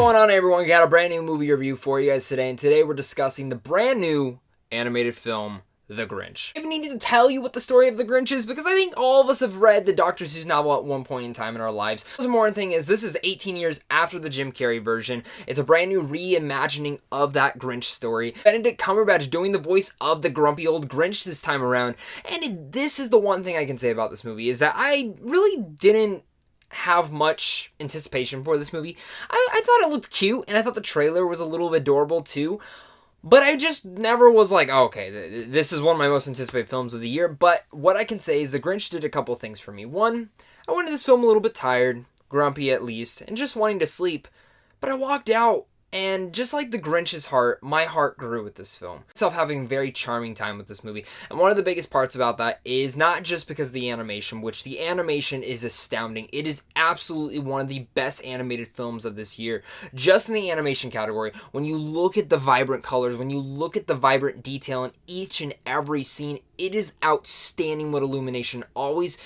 going on, everyone? We got a brand new movie review for you guys today, and today we're discussing the brand new animated film, The Grinch. I even need to tell you what the story of The Grinch is because I think all of us have read the Dr. Seuss novel at one point in time in our lives. The most important thing is this is 18 years after the Jim Carrey version. It's a brand new reimagining of that Grinch story. Benedict Cumberbatch doing the voice of the grumpy old Grinch this time around. And this is the one thing I can say about this movie is that I really didn't have much anticipation for this movie. I thought it looked cute, and I thought the trailer was a little adorable too. But I just never was like, oh, okay, this is one of my most anticipated films of the year. But what I can say is The Grinch did a couple things for me. One, I went to this film a little bit tired, grumpy at least, and just wanting to sleep. But I walked out, and just like The Grinch's heart, my heart grew with this film. Myself having a very charming time with this movie. And one of the biggest parts about that is not just because of the animation, which the animation is astounding. It is absolutely one of the best animated films of this year. Just in the animation category, when you look at the vibrant colors, when you look at the vibrant detail in each and every scene, it is outstanding what Illumination always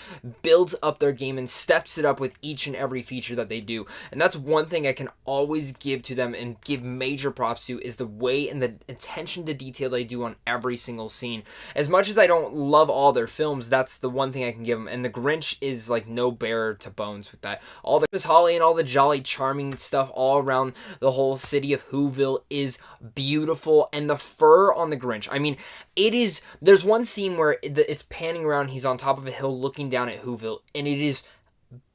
builds up their game and steps it up with each and every feature that they do. And that's one thing I can always give to them and give major props to is the way and the attention to detail they do on every single scene. As much as I don't love all their films, that's the one thing I can give them. And The Grinch is like no bearer to bones with that. All the Miss Holly and all the jolly charming stuff all around the whole city of Whoville is beautiful. And the fur on the Grinch, I mean, there's one scene where it's panning around, he's on top of a hill looking down at Whoville, and it is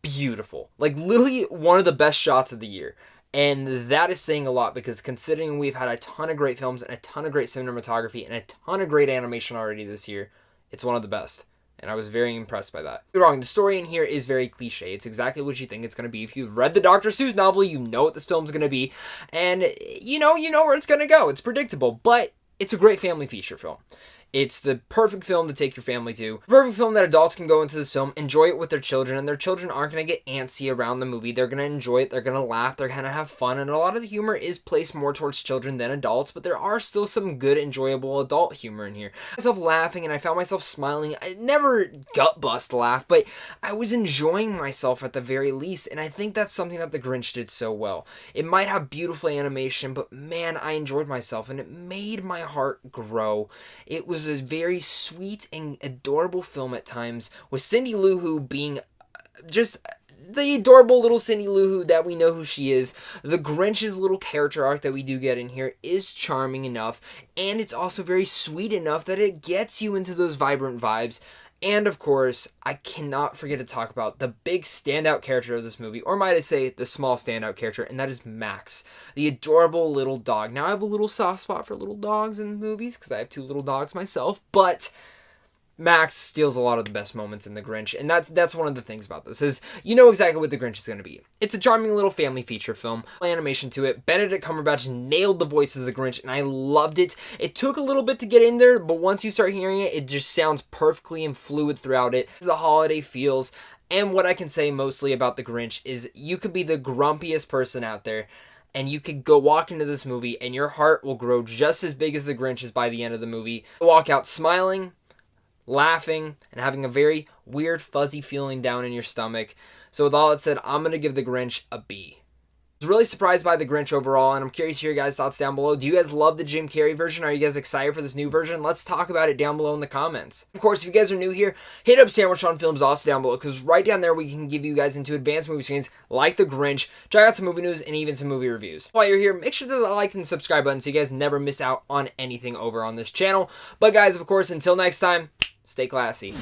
beautiful. Like, literally one of the best shots of the year. And that is saying a lot because considering we've had a ton of great films and a ton of great cinematography and a ton of great animation already this year, it's one of the best. And I was very impressed by that. You're wrong, the story in here is very cliche. It's exactly what you think it's going to be. If you've read the Dr. Seuss novel, you know what this film's going to be. And you know where it's going to go. It's predictable, but it's a great family feature film. It's the perfect film to take your family to. The perfect film that adults can go into this film, enjoy it with their children, and their children aren't going to get antsy around the movie. They're going to enjoy it, they're going to laugh, they're going to have fun, and a lot of the humor is placed more towards children than adults, but there are still some good, enjoyable adult humor in here. I found myself laughing, and I found myself smiling. I never gut bust laugh, but I was enjoying myself at the very least, and I think that's something that The Grinch did so well. It might have beautiful animation, but man, I enjoyed myself, and it made my heart grow. It was a very sweet and adorable film at times, with Cindy Lou Who being just the adorable little Cindy Lou Who that we know who she is. The Grinch's little character arc that we do get in here is charming enough, and it's also very sweet enough that it gets you into those vibrant vibes. And of course, I cannot forget to talk about the big standout character of this movie, or might I say, the small standout character, and that is Max, the adorable little dog. Now, I have a little soft spot for little dogs in movies, because I have 2 little dogs myself, but Max steals a lot of the best moments in The Grinch, and that's one of the things about this, is you know exactly what The Grinch is going to be. It's a charming little family feature film, animation to it. Benedict Cumberbatch nailed the voice of The Grinch, and I loved it. It took a little bit to get in there, but once you start hearing it, it just sounds perfectly and fluid throughout it. The holiday feels, and what I can say mostly about The Grinch is you could be the grumpiest person out there, and you could go walk into this movie, and your heart will grow just as big as The Grinch's by the end of the movie. Walk out smiling, laughing, and having a very weird fuzzy feeling down in your stomach. So with all that said, I'm going to give The Grinch a B. I was really surprised by The Grinch overall, and I'm curious to hear your guys' thoughts down below. Do you guys love the Jim Carrey version? Are you guys excited for this new version? Let's talk about it down below in the comments. Of course, if you guys are new here, hit up Sandwich on Films also down below, because right down there we can give you guys into advanced movie screens like The Grinch, check out some movie news, and even some movie reviews. While you're here, make sure to hit the like and subscribe button so you guys never miss out on anything over on this channel. But guys, of course, until next time, stay classy.